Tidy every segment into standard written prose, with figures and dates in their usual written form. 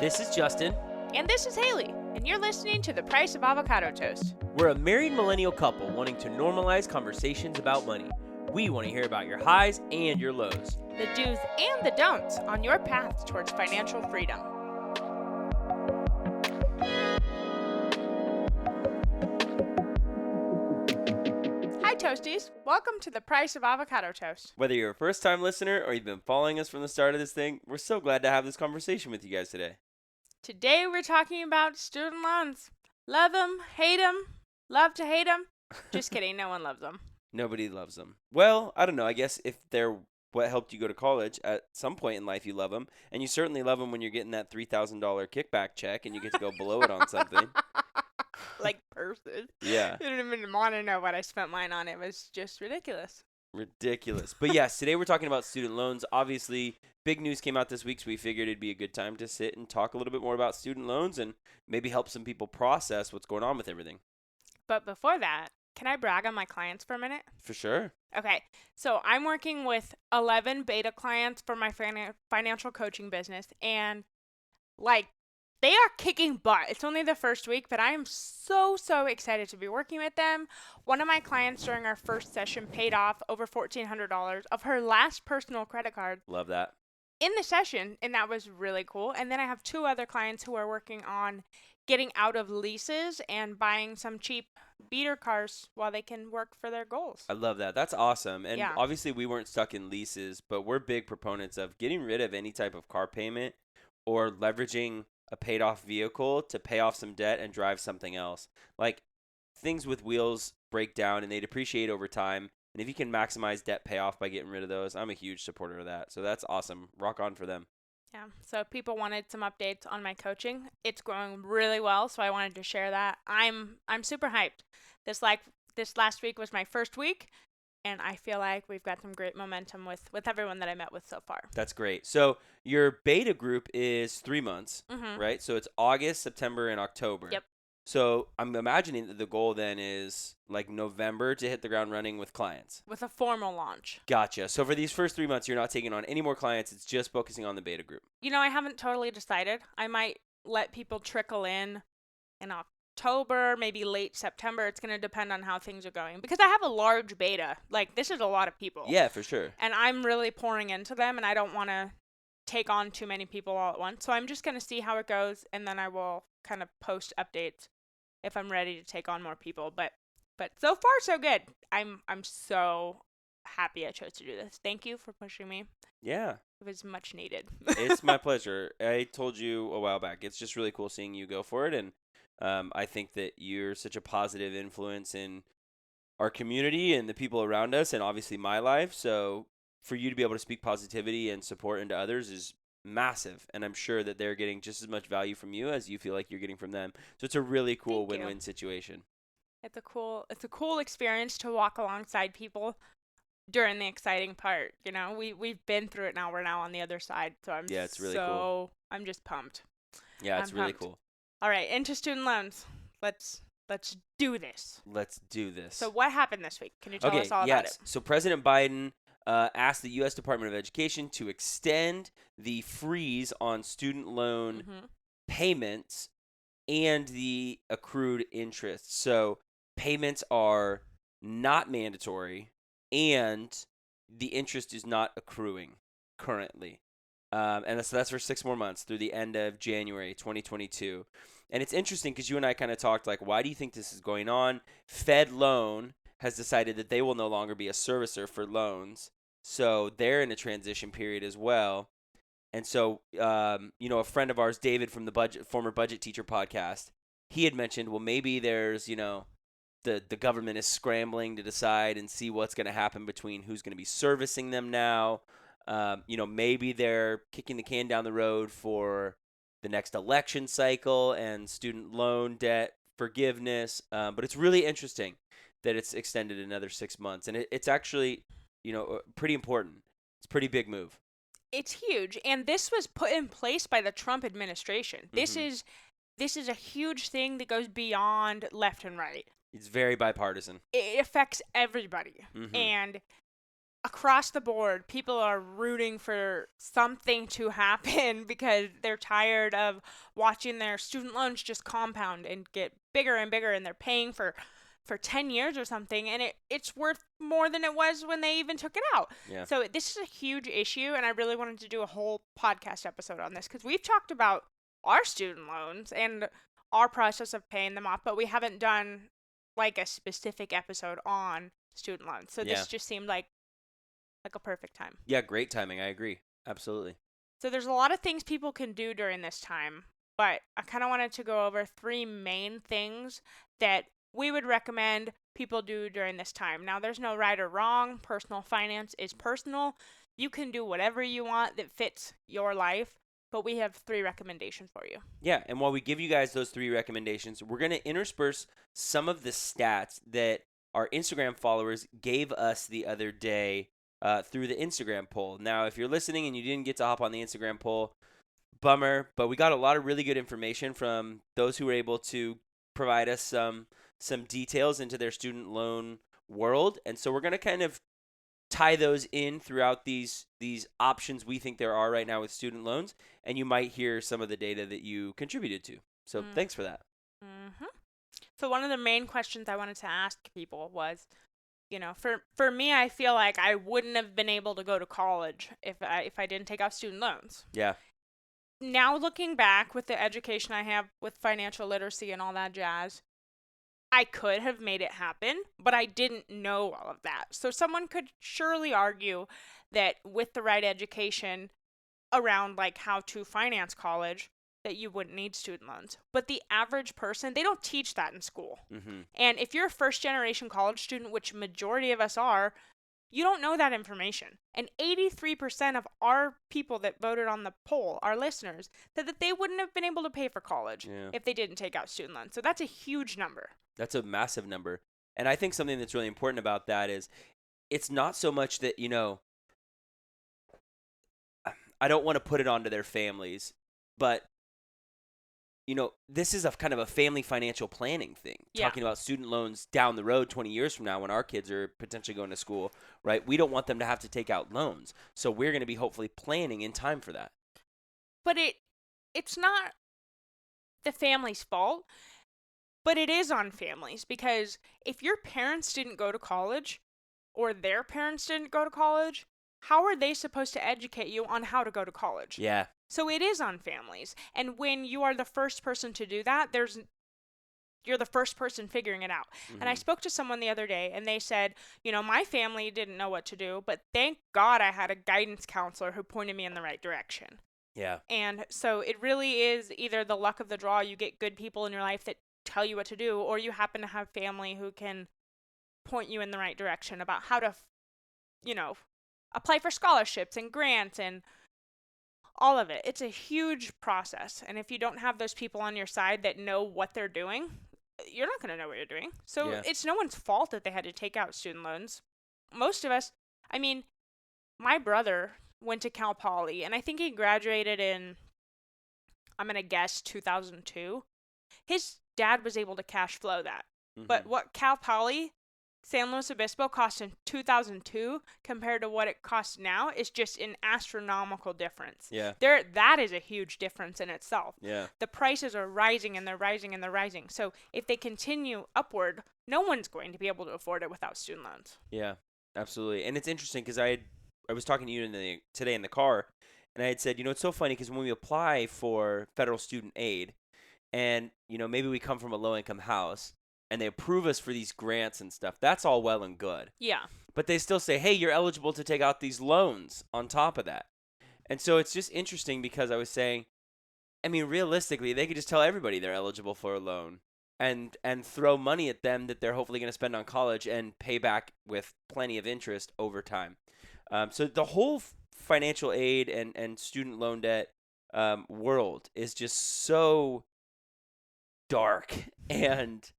This is Justin. And this is Haley, and you're listening to The Price of Avocado Toast. We're a married millennial couple wanting to normalize conversations about money. We want to hear about your highs and your lows, The do's and the don'ts on your path towards financial freedom. Hi, Toasties. Welcome to The Price of Avocado Toast. Whether you're a first-time listener or you've been following us from the start of this thing, we're so glad to have this conversation with you guys today. Today we're talking about student loans. Love them, hate them, love to hate them. Just kidding, no one loves them. Nobody loves them. Well, I don't know. I guess if they're what helped you go to college, at some point in life you love them. And you certainly love them when you're getting that $3,000 kickback check and you get to go blow it on something. Like purses. Yeah. You didn't even want to know what I spent mine on. It was just ridiculous. Ridiculous. But yes, today we're talking about student loans. Obviously, big news came out this week, so we figured it'd be a good time to sit and talk a little bit more about student loans and maybe help some people process what's going on with everything. But before that, can I brag on my clients for a minute? For sure. Okay, so I'm working with 11 beta clients for my financial coaching business, and they are kicking butt. It's only the first week, but I am so excited to be working with them. One of my clients during our first session paid off over $1,400 of her last personal credit card Love that. in the session, and that was really cool. And then I have two other clients who are working on getting out of leases and buying some cheap beater cars while they can work for their goals. I love that. That's awesome. And Yeah. obviously we weren't stuck in leases, but we're big proponents of getting rid of any type of car payment or leveraging a paid off vehicle to pay off some debt and drive something else. Like, things with wheels break down and they depreciate over time. And if you can maximize debt payoff by getting rid of those, I'm a huge supporter of that. So that's awesome. Rock on for them. Yeah, so people wanted some updates on my coaching. It's growing really well, so I wanted to share that. I'm super hyped. This last week was my first week, and I feel like we've got some great momentum with everyone that I met with so far. That's great. So your beta group is 3 months, Mm-hmm. right? So it's August, September, and October. Yep. So I'm imagining that the goal then is like November to hit the ground running with clients. With a formal launch. Gotcha. So for these first 3 months, you're not taking on any more clients. It's just focusing on the beta group. You know, I haven't totally decided. I might let people trickle in October, maybe late September. It's going to depend on how things are going. Because I have a large beta. Like, this is a lot of people. Yeah, for sure. And I'm really pouring into them, and I don't want to take on too many people all at once. So I'm just going to see how it goes, and then I will kind of post updates if I'm ready to take on more people. But so far, so good. I'm so happy I chose to do this. Thank you for pushing me. Yeah, It was much needed. it's my pleasure. I told you a while back, it's just really cool seeing you go for it. And I think that you're such a positive influence in our community and the people around us and obviously my life. So for you to be able to speak positivity and support into others is massive. And I'm sure that they're getting just as much value from you as you feel like you're getting from them. So it's a really cool Thank you. win-win situation. It's a cool experience to walk alongside people during the exciting part. You know, we've been through it now. We're now on the other side. So Yeah, it's really cool. I'm just pumped. Yeah, it's I'm really pumped. cool. All right, into student loans. Let's do this. Let's do this. So what happened this week? Can you tell us all about it? So President Biden asked the U.S. Department of Education to extend the freeze on student loan Mm-hmm. payments and the accrued interest. So payments are not mandatory and the interest is not accruing currently. And that's for 6 more months through the end of January 2022. And it's interesting because you and I kind of talked like, why do you think this is going on? Fed Loan has decided that they will no longer be a servicer for loans. So they're in a transition period as well. And so, a friend of ours, David from the former Budget Teacher podcast, he had mentioned, well, maybe there's, the government is scrambling to decide and see what's going to happen between who's going to be servicing them now. Maybe they're kicking the can down the road for the next election cycle and student loan debt forgiveness. But it's really interesting that it's extended another 6 months. And it's actually, pretty important. It's a pretty big move. It's huge, and this was put in place by the Trump administration. Mhm. This is a huge thing that goes beyond left and right. It's very bipartisan. It affects everybody. Mhm. And across the board, people are rooting for something to happen because they're tired of watching their student loans just compound and get bigger and bigger, and they're paying for 10 years or something, and it's worth more than it was when they even took it out. Yeah. So this is a huge issue, and I really wanted to do a whole podcast episode on this because we've talked about our student loans and our process of paying them off, but we haven't done like a specific episode on student loans. So this just seemed like a perfect time. Yeah, great timing. I agree. Absolutely. So there's a lot of things people can do during this time, but I kind of wanted to go over 3 main things that we would recommend people do during this time. Now, there's no right or wrong. Personal finance is personal. You can do whatever you want that fits your life, but we have 3 recommendations for you. Yeah, and while we give you guys those 3 recommendations, we're going to intersperse some of the stats that our Instagram followers gave us the other day through the Instagram poll. Now, if you're listening and you didn't get to hop on the Instagram poll, bummer, but we got a lot of really good information from those who were able to provide us some details into their student loan world, and so we're going to kind of tie those in throughout these options we think there are right now with student loans, and you might hear some of the data that you contributed to. So thanks for that. Mm-hmm. So one of the main questions I wanted to ask people was, for me, I feel like I wouldn't have been able to go to college if I didn't take out student loans. Yeah. Now looking back with the education I have with financial literacy and all that jazz, I could have made it happen, but I didn't know all of that. So someone could surely argue that with the right education around like how to finance college, that you wouldn't need student loans. But the average person, they don't teach that in school. Mm-hmm. And if you're a first generation college student, which majority of us are, you don't know that information. And 83% of our people that voted on the poll, our listeners, said that they wouldn't have been able to pay for college if they didn't take out student loans. So that's a huge number. That's a massive number. And I think something that's really important about that is it's not so much that, I don't want to put it onto their families, but this is a kind of a family financial planning thing. Yeah. Talking about student loans down the road 20 years from now when our kids are potentially going to school, right? We don't want them to have to take out loans. So we're going to be hopefully planning in time for that. But it's not the family's fault, but it is on families because if your parents didn't go to college or their parents didn't go to college, how are they supposed to educate you on how to go to college? Yeah. So it is on families. And when you are the first person to do that, you're the first person figuring it out. Mm-hmm. And I spoke to someone the other day and they said, my family didn't know what to do, but thank God I had a guidance counselor who pointed me in the right direction. Yeah. And so it really is either the luck of the draw, you get good people in your life that tell you what to do, or you happen to have family who can point you in the right direction about how to, apply for scholarships and grants and all of it. It's a huge process. And if you don't have those people on your side that know what they're doing, you're not going to know what you're doing. So It's no one's fault that they had to take out student loans. Most of us, my brother went to Cal Poly, and I think he graduated in, I'm going to guess, 2002. His dad was able to cash flow that. Mm-hmm. But what Cal Poly, San Luis Obispo cost in 2002 compared to what it costs now is just an astronomical difference. Yeah. That is a huge difference in itself. Yeah. The prices are rising and they're rising and they're rising. So if they continue upward, no one's going to be able to afford it without student loans. Yeah, absolutely. And it's interesting because I was talking to you today in the car, and I had said, it's so funny because when we apply for federal student aid, and maybe we come from a low-income house, and they approve us for these grants and stuff, that's all well and good. Yeah. But they still say, hey, you're eligible to take out these loans on top of that. And so it's just interesting because I was saying, realistically, they could just tell everybody they're eligible for a loan and throw money at them that they're hopefully going to spend on college and pay back with plenty of interest over time. So the whole financial aid and student loan debt world is just so dark and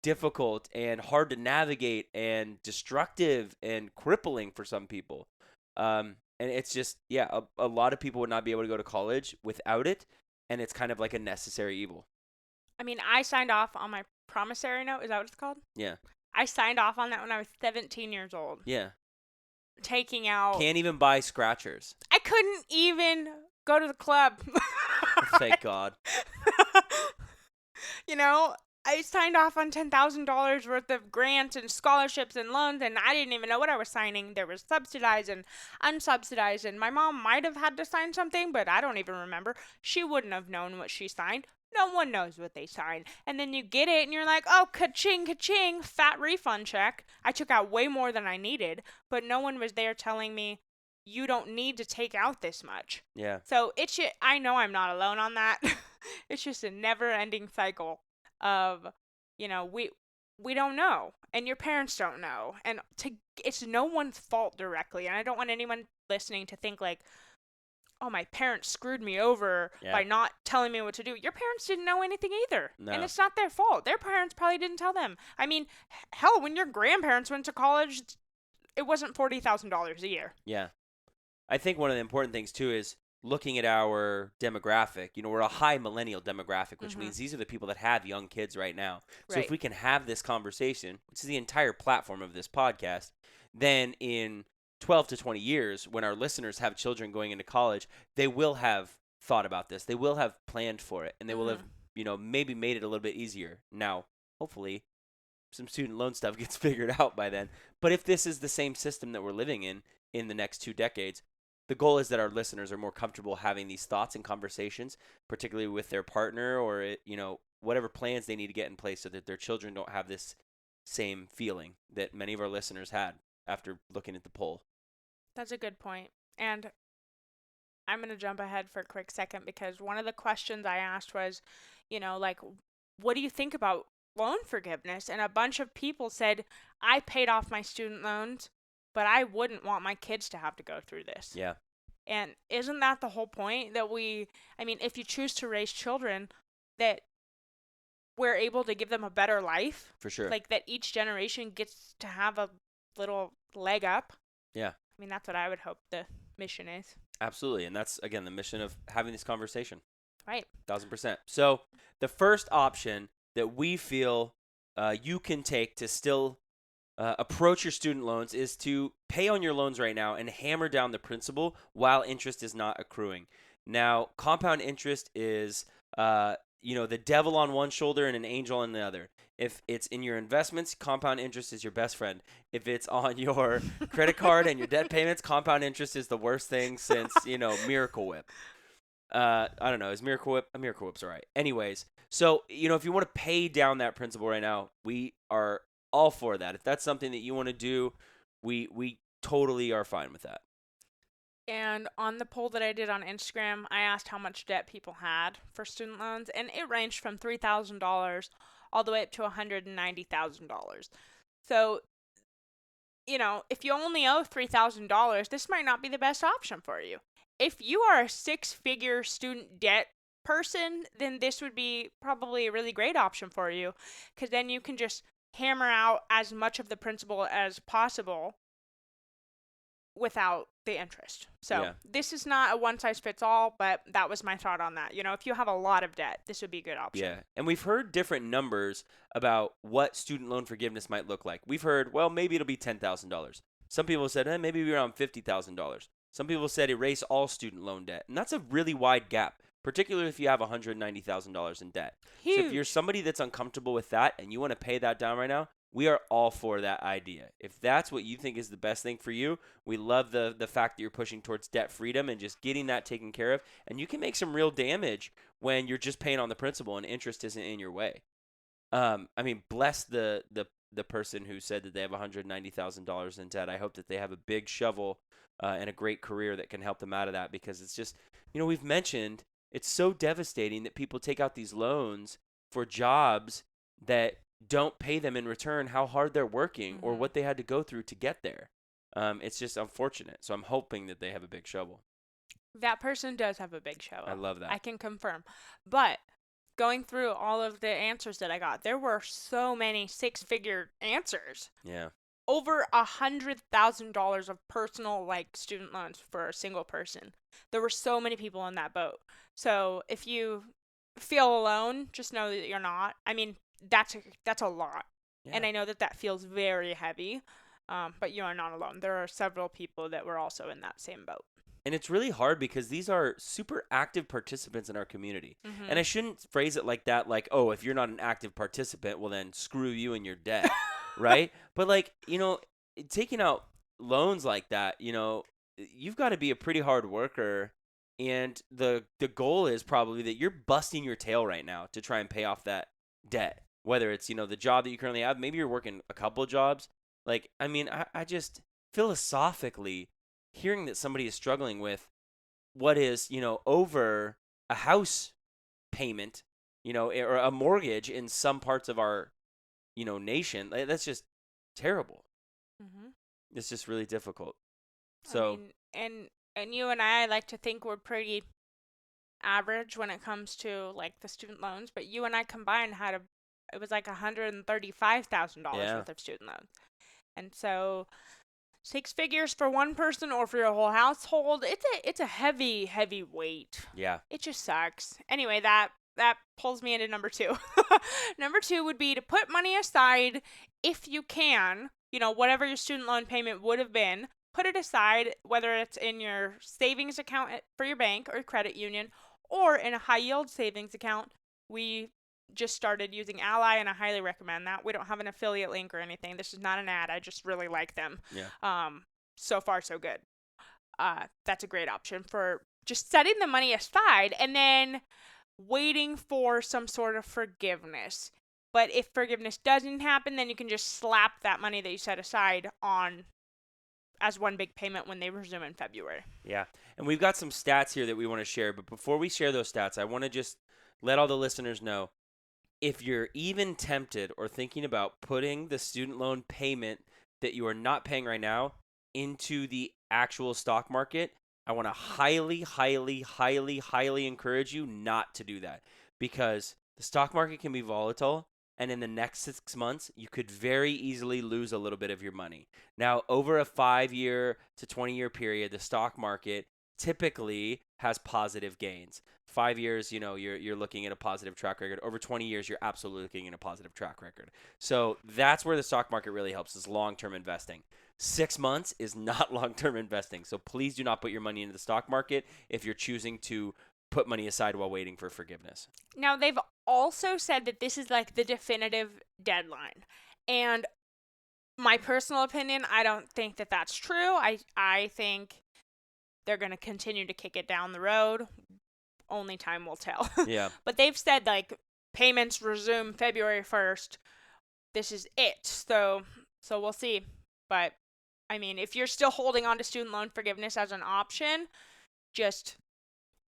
difficult and hard to navigate and destructive and crippling for some people. And it's just, a lot of people would not be able to go to college without it. And it's kind of like a necessary evil. I signed off on my promissory note. Is that what it's called? Yeah. I signed off on that when I was 17 years old. Yeah. taking out. Can't even buy scratchers. I couldn't even go to the club. Thank God. You know, I signed off on $10,000 worth of grants and scholarships and loans, and I didn't even know what I was signing. There was subsidized and unsubsidized, and my mom might have had to sign something, but I don't even remember. She wouldn't have known what she signed. No one knows what they signed. And then you get it, and you're like, oh, ka-ching, ka-ching, fat refund check. I took out way more than I needed, but no one was there telling me, you don't need to take out this much. Yeah. So I know I'm not alone on that. It's just a never-ending cycle of, we don't know, and your parents don't know, and it's no one's fault directly. And I don't want anyone listening to think like, oh, my parents screwed me over by not telling me what to do. Your parents didn't know anything either, and it's not their fault. Their parents probably didn't tell them. I mean, hell, when your grandparents went to college, it wasn't $40,000 a year. Yeah. I think one of the important things, too, is looking at our demographic. We're a high millennial demographic, which means these are the people that have young kids right now. So if we can have this conversation, which is the entire platform of this podcast, then in 12 to 20 years, when our listeners have children going into college, they will have thought about this. They will have planned for it, and they will have, maybe made it a little bit easier. Now, hopefully, some student loan stuff gets figured out by then. But if this is the same system that we're living in the next 2 decades, the goal is that our listeners are more comfortable having these thoughts and conversations, particularly with their partner or, whatever plans they need to get in place so that their children don't have this same feeling that many of our listeners had after looking at the poll. That's a good point. And I'm going to jump ahead for a quick second because one of the questions I asked was, what do you think about loan forgiveness? And a bunch of people said, I paid off my student loans, but I wouldn't want my kids to have to go through this. Yeah. And isn't that the whole point? That if you choose to raise children, that we're able to give them a better life. For sure. Like that each generation gets to have a little leg up. Yeah. That's what I would hope the mission is. Absolutely. And that's, again, the mission of having this conversation. Right. 1,000%. So the first option that we feel you can take to still approach your student loans is to pay on your loans right now and hammer down the principal while interest is not accruing. Now, compound interest is, the devil on one shoulder and an angel on the other. If it's in your investments, compound interest is your best friend. If it's on your credit card and your debt payments, compound interest is the worst thing since, Miracle Whip. I don't know. Is Miracle Whip? Miracle Whip's all right. Anyways, so, if you want to pay down that principal right now, we are all for that. If that's something that you want to do, we totally are fine with that. And on the poll that I did on Instagram, I asked how much debt people had for student loans, and it ranged from $3,000 all the way up to $190,000. So, if you only owe $3,000, this might not be the best option for you. If you are a 6-figure student debt person, then this would be probably a really great option for you, because then you can just hammer out as much of the principal as possible without the interest. So This is not a one-size-fits-all, but that was my thought on that. If you have a lot of debt, this would be a good option. Yeah, and we've heard different numbers about what student loan forgiveness might look like. We've heard, well, maybe it'll be $10,000. Some people said, maybe around $50,000. Some people said erase all student loan debt. And that's a really wide gap, particularly if you have $190,000 in debt. Huge. So if you're somebody that's uncomfortable with that and you want to pay that down right now, we are all for that idea. If that's what you think is the best thing for you, we love the fact that you're pushing towards debt freedom and just getting that taken care of. And you can make some real damage when you're just paying on the principal and interest isn't in your way. Bless the person who said that they have $190,000 in debt. I hope that they have a big shovel and a great career that can help them out of that, because it's just, we've mentioned it's so devastating that people take out these loans for jobs that don't pay them in return how hard they're working or what they had to go through to get there. It's just unfortunate. So I'm hoping that they have a big shovel. That person does have a big shovel. I love that. I can confirm. But going through all of the answers that I got, there were so many 6-figure answers. Yeah. Over $100,000 of personal student loans for a single person. There were so many people in that boat. So if you feel alone, just know that you're not. That's a lot. Yeah. And I know that feels very heavy. But you are not alone. There are several people that were also in that same boat. And it's really hard because these are super active participants in our community. Mm-hmm. And I shouldn't phrase it like that, like, oh, if you're not an active participant, well, then screw you and you're dead, right? But, like, taking out loans like that, you've got to be a pretty hard worker. And the goal is probably that you're busting your tail right now to try and pay off that debt. Whether it's, the job that you currently have, maybe you're working a couple jobs. Like, I mean, I just philosophically hearing that somebody is struggling with what is, over a house payment, or a mortgage in some parts of our, nation, that's just terrible. Mm-hmm. It's just really difficult. So, and you and I like to think we're pretty average when it comes to like the student loans, but you and I combined it was like $135,000 worth of student loans. And so 6 figures for one person or for your whole household, it's a heavy weight. Yeah. It just sucks. Anyway, that pulls me into number 2. Number 2 would be to put money aside if you can, whatever your student loan payment would have been, put it aside, whether it's in your savings account for your bank or credit union or in a high yield savings account. We just started using Ally, and I highly recommend that. We don't have an affiliate link or anything. This is not an ad. I just really like them. Yeah. So far, so good. That's a great option for just setting the money aside and then waiting for some sort of forgiveness. But if forgiveness doesn't happen, then you can just slap that money that you set aside on as one big payment when they resume in February. Yeah. And we've got some stats here that we want to share. But before we share those stats, I want to just let all the listeners know, if you're even tempted or thinking about putting the student loan payment that you are not paying right now into the actual stock market, I want to highly, highly, highly, highly encourage you not to do that, because the stock market can be volatile. And in the next 6 months, you could very easily lose a little bit of your money. Now, over a 5-year to 20-year period, the stock market typically has positive gains. 5 years, you're looking at a positive track record. Over 20 years, you're absolutely looking at a positive track record. So that's where the stock market really helps, is long-term investing. 6 months is not long-term investing. So please do not put your money into the stock market if you're choosing to put money aside while waiting for forgiveness. Now, they've also said that this is like the definitive deadline. And my personal opinion, I don't think that that's true. I think they're going to continue to kick it down the road. Only time will tell. Yeah. But they've said, like, payments resume February 1st. This is it. So we'll see. But, I mean, if you're still holding on to student loan forgiveness as an option, just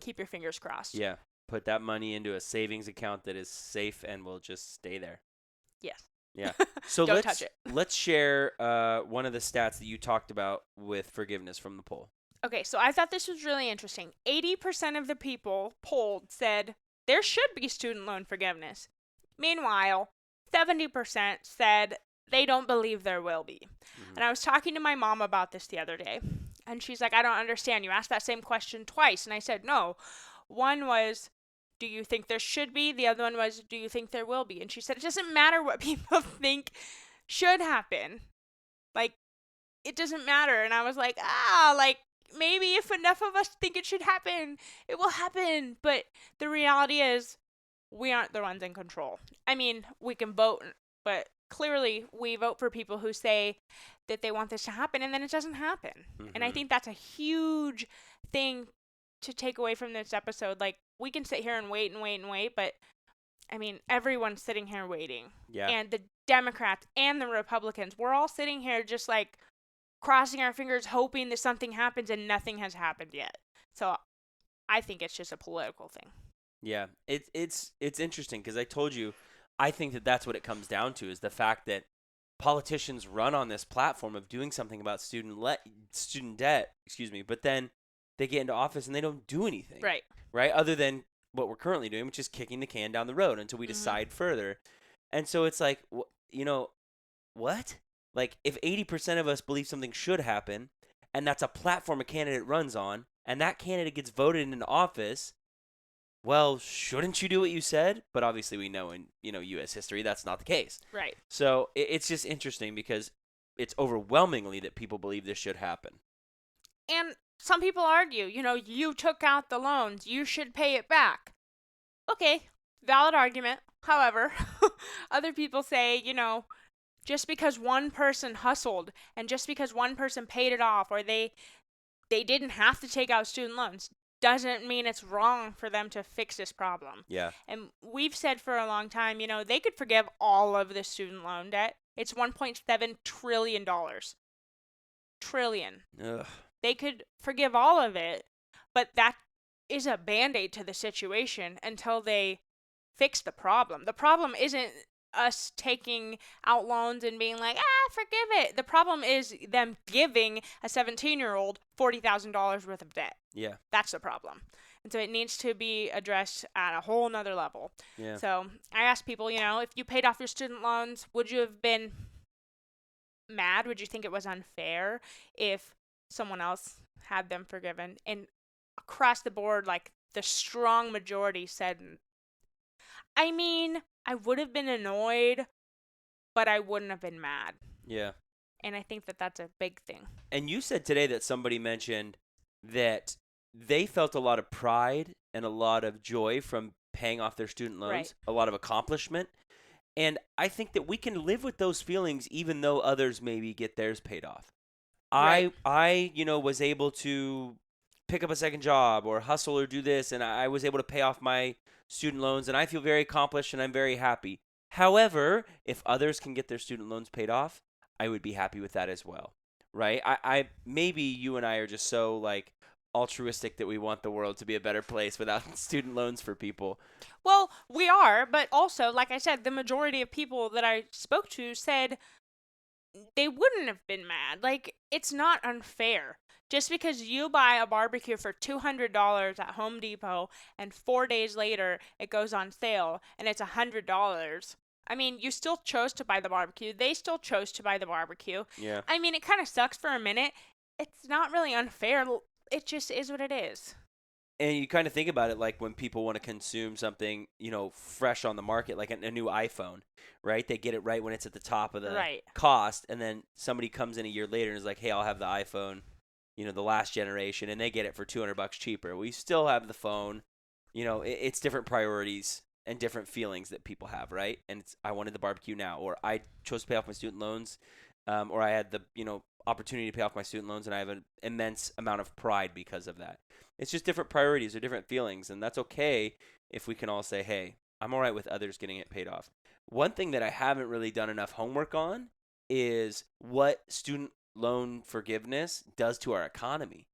keep your fingers crossed. Yeah. Put that money into a savings account that is safe and will just stay there. Yes. Yeah. So Don't touch it. Let's share one of the stats that you talked about with forgiveness from the poll. Okay, so I thought this was really interesting. 80% of the people polled said there should be student loan forgiveness. Meanwhile, 70% said they don't believe there will be. Mm-hmm. And I was talking to my mom about this the other day, and she's like, I don't understand. You asked that same question twice. And I said, no. One was, do you think there should be? The other one was, do you think there will be? And she said, it doesn't matter what people think should happen. Like, it doesn't matter. And I was like, maybe if enough of us think it should happen, it will happen. But the reality is, we aren't the ones in control. I mean, we can vote, but clearly we vote for people who say that they want this to happen, and then it doesn't happen. Mm-hmm. And I think that's a huge thing to take away from this episode. Like, we can sit here and wait, but I mean, everyone's sitting here waiting. Yeah. And the Democrats and the Republicans, we're all sitting here just like crossing our fingers, hoping that something happens, and nothing has happened yet. So I think it's just a political thing. Yeah, it's interesting because I told you, I think that that's what it comes down to, is the fact that politicians run on this platform of doing something about student debt, but then they get into office and they don't do anything. Right? Other than what we're currently doing, which is kicking the can down the road until we decide further. And so it's like, what? Like, if 80% of us believe something should happen, and that's a platform a candidate runs on, and that candidate gets voted into office, well, shouldn't you do what you said? But obviously we know in, U.S. history that's not the case. Right. So it's just interesting because it's overwhelmingly that people believe this should happen. And some people argue, you took out the loans, you should pay it back. Okay, valid argument. However, other people say, just because one person hustled and just because one person paid it off, or they didn't have to take out student loans, doesn't mean it's wrong for them to fix this problem. Yeah. And we've said for a long time, they could forgive all of the student loan debt. It's $1.7 trillion. Trillion. Ugh. They could forgive all of it, but that is a band-aid to the situation until they fix the problem. The problem isn't us taking out loans and being like, forgive it. The problem is them giving a 17-year-old $40,000 worth of debt. Yeah. That's the problem. And so it needs to be addressed at a whole nother level. Yeah. So I asked people, if you paid off your student loans, would you have been mad? Would you think it was unfair if someone else had them forgiven? And across the board, like, the strong majority said, I mean, I would have been annoyed, but I wouldn't have been mad. Yeah. And I think that that's a big thing. And you said today that somebody mentioned that they felt a lot of pride and a lot of joy from paying off their student loans, Right. a lot of accomplishment. And I think that we can live with those feelings even though others maybe get theirs paid off. Right. I was able to pick up a second job or hustle or do this, and I was able to pay off my student loans, and I feel very accomplished and I'm very happy. However, if others can get their student loans paid off, I would be happy with that as well, right? I maybe you and I are just so like altruistic that we want the world to be a better place without student loans for people. Well, we are, but also, like I said, the majority of people that I spoke to said they wouldn't have been mad. Like, it's not unfair. Just because you buy a barbecue for $200 at Home Depot and 4 days later it goes on sale and it's $100. I mean, you still chose to buy the barbecue. They still chose to buy the barbecue. Yeah. I mean, it kind of sucks for a minute. It's not really unfair. It just is what it is. And you kind of think about it like when people want to consume something, fresh on the market, like a new iPhone, right? They get it right when it's at the top of the Right. cost, and then somebody comes in a year later and is like, hey, I'll have the iPhone, the last generation, and they get it for $200 cheaper. We still have the phone. It's different priorities and different feelings that people have, right? And I wanted the barbecue now, or I chose to pay off my student loans, or I had the, opportunity to pay off my student loans, and I have an immense amount of pride because of that. It's just different priorities or different feelings, and that's okay if we can all say, hey, I'm all right with others getting it paid off. One thing that I haven't really done enough homework on is what student loan forgiveness does to our economy.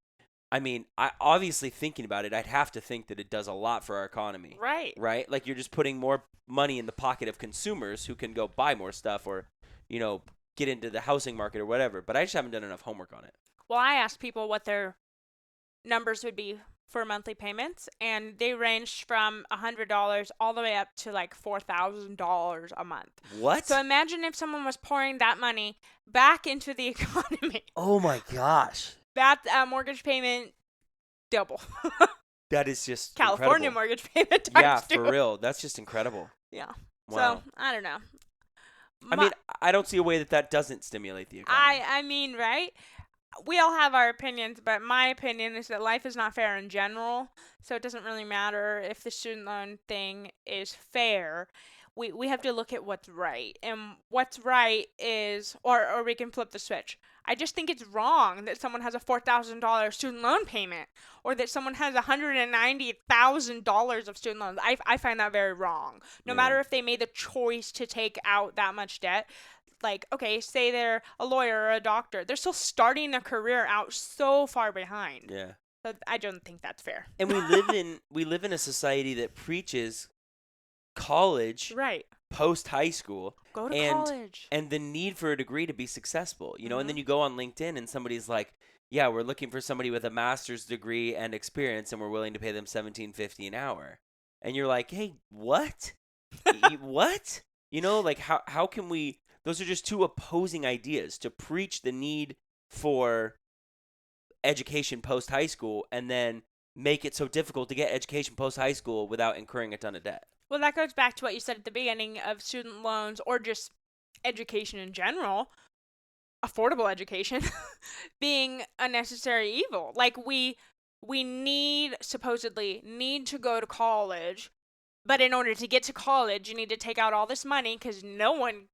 I mean, obviously thinking about it, I'd have to think that it does a lot for our economy. Right. Right? Like you're just putting more money in the pocket of consumers who can go buy more stuff or, get into the housing market or whatever. But I just haven't done enough homework on it. Well, I asked people what their numbers would be for monthly payments, and they ranged from $100 all the way up to like $4,000 a month. What? So imagine if someone was pouring that money back into the economy. Oh my gosh. That mortgage payment double. That is just California incredible. mortgage payment times Yeah, two. for real. That's just incredible. Yeah. Wow. So I don't know. I mean, I don't see a way that doesn't stimulate the economy. I mean, right? We all have our opinions, but my opinion is that life is not fair in general. So it doesn't really matter if the student loan thing is fair. We have to look at what's right. And what's right is, or we can flip the switch. I just think it's wrong that someone has a $4,000 student loan payment or that someone has $190,000 of student loans. I find that very wrong. No matter if they made the choice to take out that much debt. Like, okay, say they're a lawyer or a doctor. They're still starting their career out so far behind. Yeah. So I don't think that's fair. And we live in a society that preaches college Right. post high school Go to and college. and the need for a degree to be successful, and Mm-hmm. then you go on LinkedIn and somebody's like, yeah, we're looking for somebody with a master's degree and experience and we're willing to pay them $17.50 an hour. And you're like, hey, what? What? Like how can we, those are just two opposing ideas to preach the need for education post high school and then make it so difficult to get education post high school without incurring a ton of debt. Well, that goes back to what you said at the beginning of student loans or just education in general. affordable education being a necessary evil. Like we supposedly need to go to college, but in order to get to college, you need to take out all this money because no one,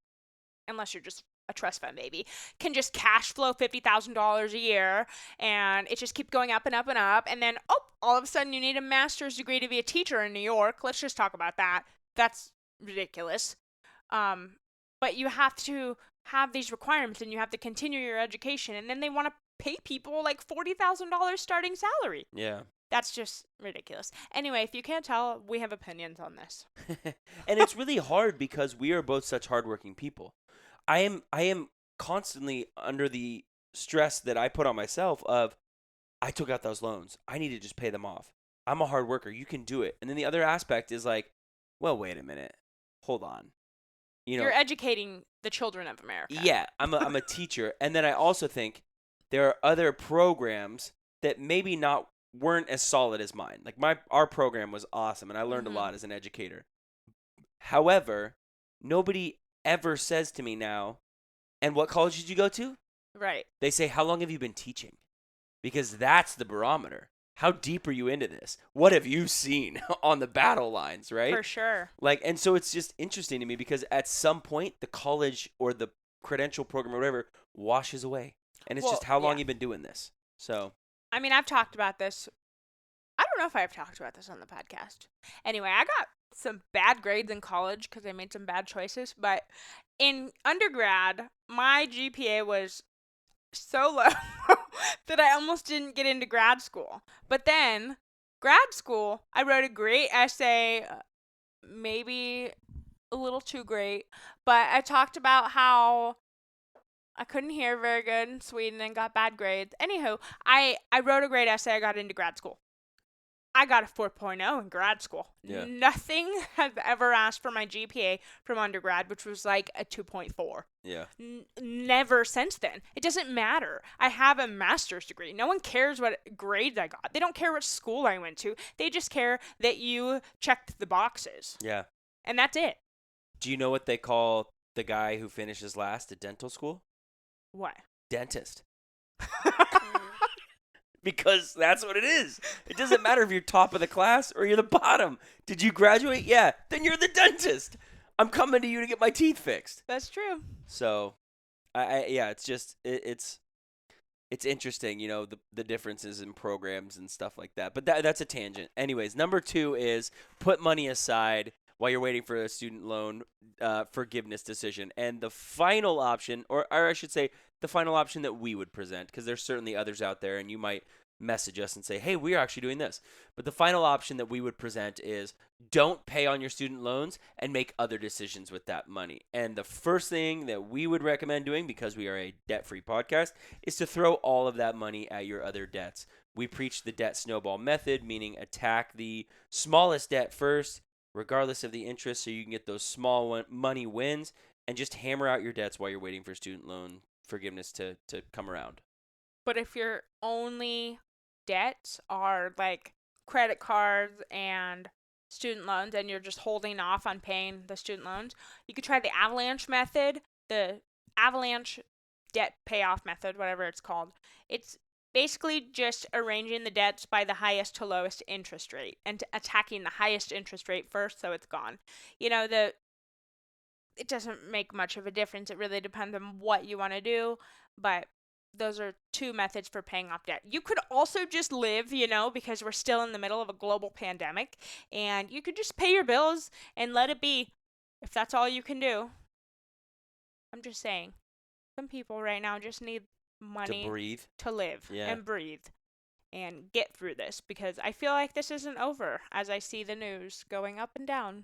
unless you're just a trust fund baby, can just cash flow $50,000 a year, and it just keeps going up and up and up. And then, all of a sudden you need a master's degree to be a teacher in New York. Let's just talk about that. That's ridiculous. But you have to have these requirements, and you have to continue your education, and then they want to pay people like $40,000 starting salary. Yeah. That's just ridiculous. Anyway, if you can't tell, we have opinions on this. And it's really hard because we are both such hardworking people. I am constantly under the stress that I put on myself of, I took out those loans. I need to just pay them off. I'm a hard worker. You can do it. And then the other aspect is like, well, wait a minute. Hold on. You're educating the children of America. Yeah, I'm a teacher. And then I also think there are other programs that maybe weren't as solid as mine. Like our program was awesome, and I learned a lot as an educator. However, nobody ever says to me now, and what college did you go to? Right. They say, how long have you been teaching? Because that's the barometer. How deep are you into this? What have you seen on the battle lines, right? For sure. And so it's just interesting to me because at some point the college or the credential program or whatever washes away. And it's just how long you've been doing this. So, I mean, I've talked about this. I don't know if I've talked about this on the podcast. Anyway, I got some bad grades in college because I made some bad choices. But in undergrad, my GPA was so low that I almost didn't get into grad school. But then, grad school, I wrote a great essay, maybe a little too great, but I talked about how I couldn't hear very good in Sweden and got bad grades. Anywho, I wrote a great essay. I got into grad school. I got a 4.0 in grad school. Yeah. Nothing has ever asked for my GPA from undergrad, which was like a 2.4. Yeah. Never since then. It doesn't matter. I have a master's degree. No one cares what grades I got. They don't care what school I went to. They just care that you checked the boxes. Yeah. And that's it. Do you know what they call the guy who finishes last at dental school? What? Dentist. Because that's what it is. It doesn't matter if you're top of the class or you're the bottom. Did you graduate? Yeah. Then you're the dentist. I'm coming to you to get my teeth fixed. That's true. So, it's just it's interesting, the differences in programs and stuff like that. But that's a tangent. Anyways, number 2 is put money aside while you're waiting for a student loan forgiveness decision. And the final option, or I should say, the final option that we would present, because there's certainly others out there, and you might message us and say, hey, we're actually doing this. But the final option that we would present is don't pay on your student loans and make other decisions with that money. And the first thing that we would recommend doing, because we are a debt-free podcast, is to throw all of that money at your other debts. We preach the debt snowball method, meaning attack the smallest debt first, regardless of the interest, so you can get those small money wins and just hammer out your debts while you're waiting for student loan forgiveness to come around. But if your only debts are like credit cards and student loans and you're just holding off on paying the student loans, you could try the Avalanche Method, the Avalanche debt payoff method, whatever it's called. It's basically just arranging the debts by the highest to lowest interest rate and attacking the highest interest rate first so it's gone. It doesn't make much of a difference. It really depends on what you want to do, but those are 2 methods for paying off debt. You could also just live, because we're still in the middle of a global pandemic, and you could just pay your bills and let it be if that's all you can do. I'm just saying, some people right now just need money to breathe, to live, and breathe and get through this, because I feel like this isn't over as I see the news going up and down.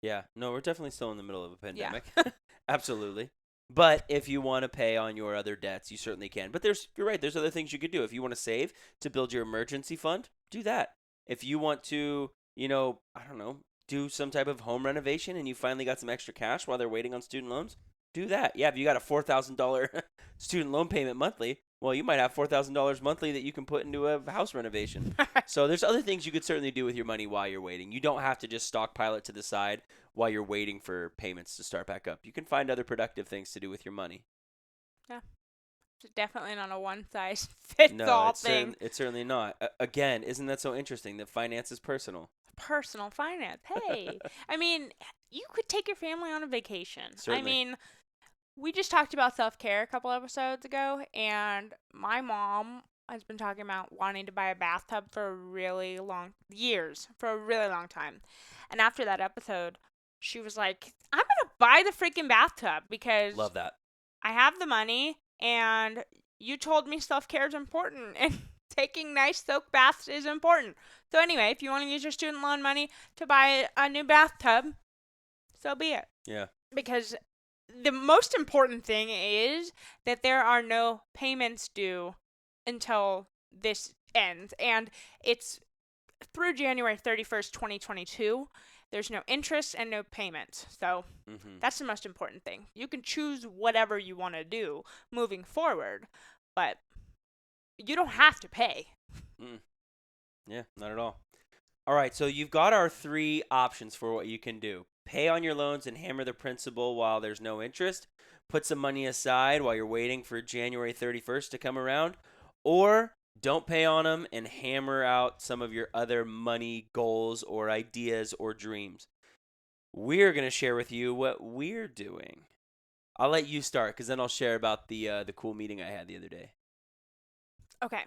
Yeah, no, we're definitely still in the middle of a pandemic. Yeah. Absolutely. But if you want to pay on your other debts, you certainly can. But you're right, there's other things you could do. If you want to save to build your emergency fund, do that. If you want to, do some type of home renovation and you finally got some extra cash while they're waiting on student loans, do that. Yeah, if you got a $4,000 student loan payment monthly, well, you might have $4,000 monthly that you can put into a house renovation. So there's other things you could certainly do with your money while you're waiting. You don't have to just stockpile it to the side while you're waiting for payments to start back up. You can find other productive things to do with your money. Yeah. It's definitely not a one size fits No, all thing. it's certainly not. Again, isn't that so interesting that finance is personal? Personal finance. Hey, I mean, you could take your family on a vacation. I Certainly. mean, we just talked about self care a couple episodes ago, and my mom has been talking about wanting to buy a bathtub for a really long years, for a really long time. And after that episode, she was like, "I'm gonna buy the freaking bathtub because Love that. I have the money, and you told me self care is important, and taking nice soak baths is important. So anyway, if you want to use your student loan money to buy a new bathtub, so be it." Yeah. Because the most important thing is that there are no payments due until this ends, and it's through January 31st, 2022. There's no interest and no payments. So that's the most important thing. You can choose whatever you want to do moving forward, but you don't have to pay. Yeah, not at all. All right, so you've got our 3 options for what you can do. Pay on your loans and hammer the principal while there's no interest. Put some money aside while you're waiting for January 31st to come around. Or don't pay on them and hammer out some of your other money goals or ideas or dreams. We're going to share with you what we're doing. I'll let you start because then I'll share about the cool meeting I had the other day. Okay.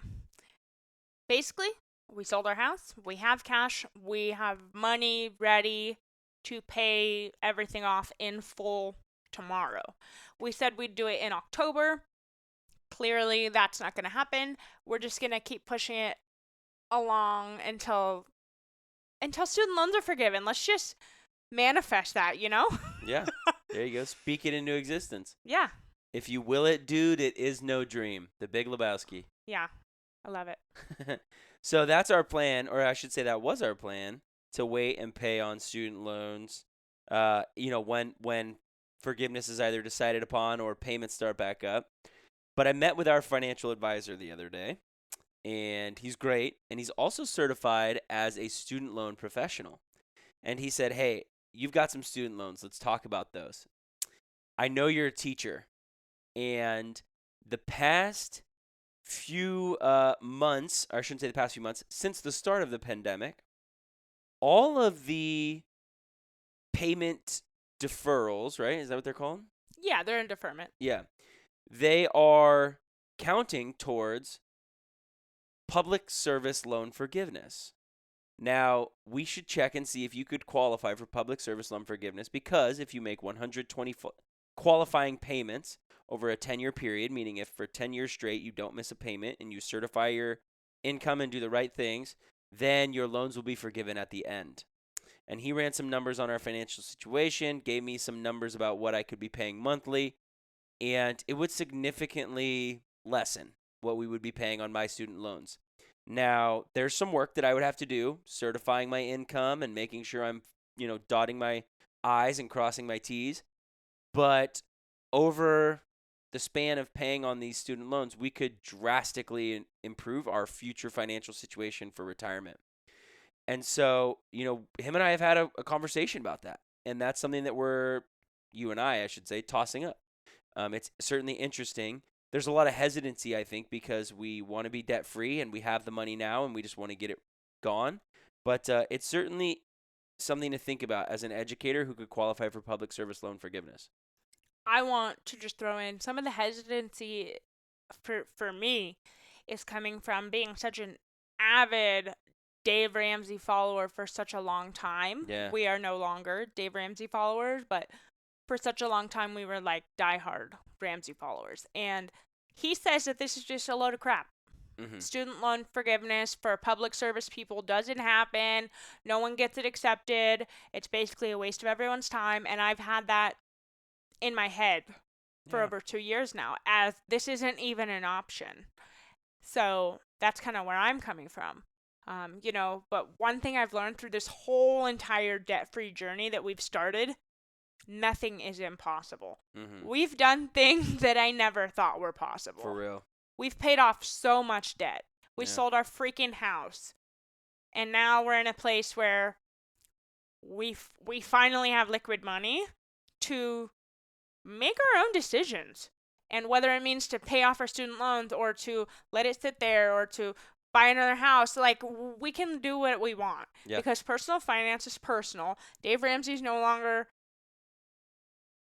Basically, we sold our house. We have cash. We have money ready to pay everything off in full tomorrow. We said we'd do it in October. Clearly, that's not going to happen. We're just going to keep pushing it along until student loans are forgiven. Let's just manifest that, you know? Yeah, there you go. Speak it into existence. Yeah. If you will it, dude, it is no dream. The Big Lebowski. Yeah. I love it. So that's our plan, or I should say that was our plan, to wait and pay on student loans. When forgiveness is either decided upon or payments start back up. But I met with our financial advisor the other day, and he's great, and he's also certified as a student loan professional. And he said, "Hey, you've got some student loans. Let's talk about those. I know you're a teacher, and the past few months, or I shouldn't say the past few months, since the start of the pandemic, all of the payment deferrals, right? Is that what they're called? Yeah, they're in deferment. Yeah. They are counting towards public service loan forgiveness. Now, we should check and see if you could qualify for public service loan forgiveness because if you make 120 qualifying payments over a 10-year period, meaning if for 10 years straight you don't miss a payment and you certify your income and do the right things, then your loans will be forgiven at the end. And he ran some numbers on our financial situation, gave me some numbers about what I could be paying monthly, and it would significantly lessen what we would be paying on my student loans. Now, there's some work that I would have to do, certifying my income and making sure I'm, dotting my I's and crossing my T's. But over the span of paying on these student loans, we could drastically improve our future financial situation for retirement. And so, him and I have had a conversation about that. And that's something that you and I should say, tossing up. It's certainly interesting. There's a lot of hesitancy, I think, because we want to be debt free and we have the money now and we just want to get it gone. But it's certainly something to think about as an educator who could qualify for public service loan forgiveness. I want to just throw in some of the hesitancy for me is coming from being such an avid Dave Ramsey follower for such a long time. Yeah. We are no longer Dave Ramsey followers, but for such a long time we were like diehard Ramsey followers. And he says that this is just a load of crap. Mm-hmm. Student loan forgiveness for public service people doesn't happen. No one gets it accepted. It's basically a waste of everyone's time. And I've had that in my head for over 2 years now, as this isn't even an option. So that's kind of where I'm coming from. But one thing I've learned through this whole entire debt-free journey that we've started, nothing is impossible. Mm-hmm. We've done things that I never thought were possible. For real. We've paid off so much debt. We sold our freaking house. And now we're in a place where we finally have liquid money to make our own decisions. And whether it means to pay off our student loans or to let it sit there or to buy another house, like, we can do what we want. Yeah. Because personal finance is personal. Dave Ramsey's no longer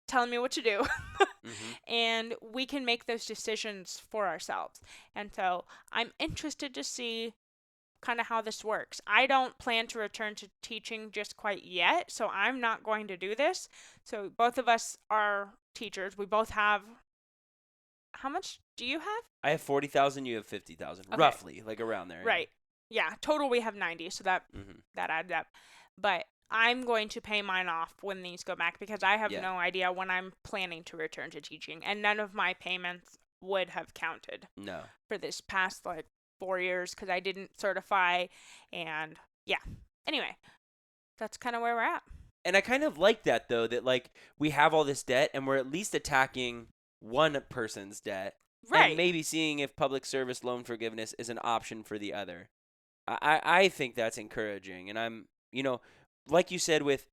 telling me what to do. And we can make those decisions for ourselves. And so I'm interested to see kind of how this works. I don't plan to return to teaching just quite yet, so I'm not going to do this. So both of us are teachers. We both have, how much do you have? I have 40,000, you have 50,000, Okay. roughly, like around there. Right. Yeah, total we have 90, so that adds up. But I'm going to pay mine off when these go back because I have no idea when I'm planning to return to teaching, and none of my payments would have counted. No. For this past 4 years because I didn't certify, and yeah. Anyway, that's kind of where we're at. And I kind of like that, though, that we have all this debt and we're at least attacking one person's debt. Right. And maybe seeing if public service loan forgiveness is an option for the other. I think that's encouraging. And I'm, like you said, with,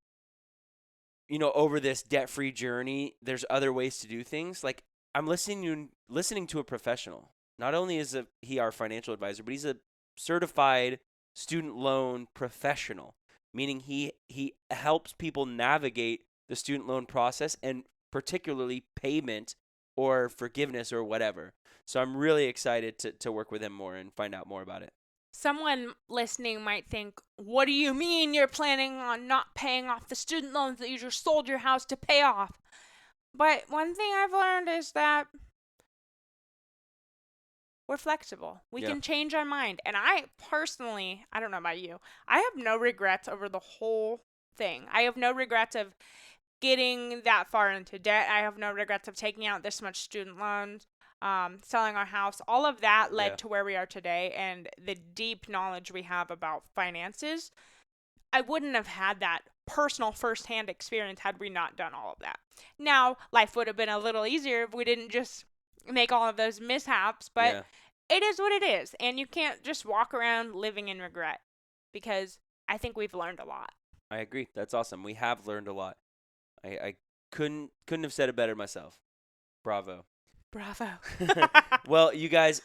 over this debt-free journey, there's other ways to do things. Like, I'm listening to a professional. Not only is he our financial advisor, but he's a certified student loan professional, meaning he helps people navigate the student loan process and particularly payment or forgiveness or whatever. So I'm really excited to work with him more and find out more about it. Someone listening might think, what do you mean you're planning on not paying off the student loans that you just sold your house to pay off? But one thing I've learned is that we're flexible. We can change our mind. And I personally, I don't know about you, I have no regrets over the whole thing. I have no regrets of getting that far into debt. I have no regrets of taking out this much student loans, selling our house. All of that led to where we are today and the deep knowledge we have about finances. I wouldn't have had that personal firsthand experience had we not done all of that. Now, life would have been a little easier if we didn't just make all of those mishaps, but it is what it is. And you can't just walk around living in regret because I think we've learned a lot. I agree. That's awesome. We have learned a lot. I couldn't have said it better myself. Bravo. Well, you guys,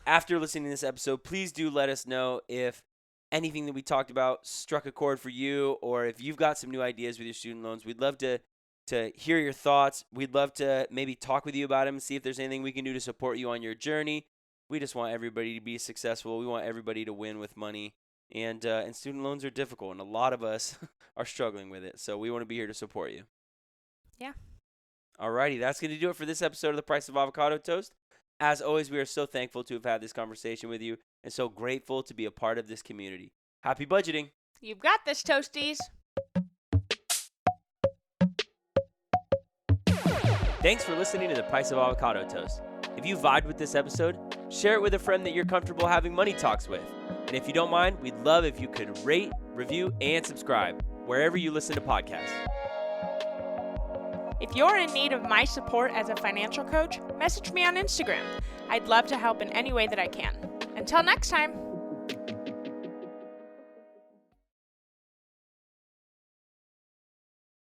after listening to this episode, please do let us know if anything that we talked about struck a chord for you, or if you've got some new ideas with your student loans. We'd love to hear your thoughts. We'd love to maybe talk with you about them and see if there's anything we can do to support you on your journey. We just want everybody to be successful. We want everybody to win with money. And student loans are difficult, and a lot of us are struggling with it. So we want to be here to support you. Yeah. Alrighty, that's going to do it for this episode of The Price of Avocado Toast. As always, we are so thankful to have had this conversation with you and so grateful to be a part of this community. Happy budgeting. You've got this, Toasties. Thanks for listening to The Price of Avocado Toast. If you vibed with this episode, share it with a friend that you're comfortable having money talks with. And if you don't mind, we'd love if you could rate, review, and subscribe wherever you listen to podcasts. If you're in need of my support as a financial coach, message me on Instagram. I'd love to help in any way that I can. Until next time.